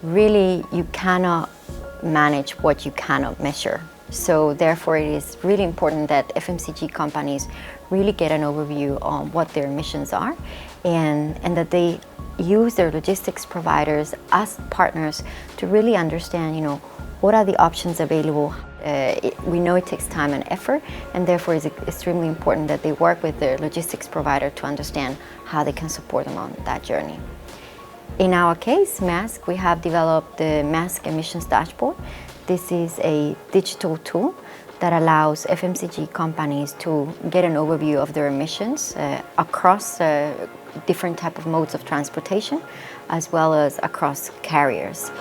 really you cannot manage what you cannot measure. So therefore it is really important that FMCG companies really get an overview on what their emissions are, and that they use their logistics providers as partners to really understand, what are the options available. We know it takes time and effort, and therefore it's extremely important that they work with their logistics provider to understand how they can support them on that journey. In our case, Maersk, we have developed the Maersk Emissions Dashboard. This is a digital tool that allows FMCG companies to get an overview of their emissions across different types of modes of transportation, as well as across carriers.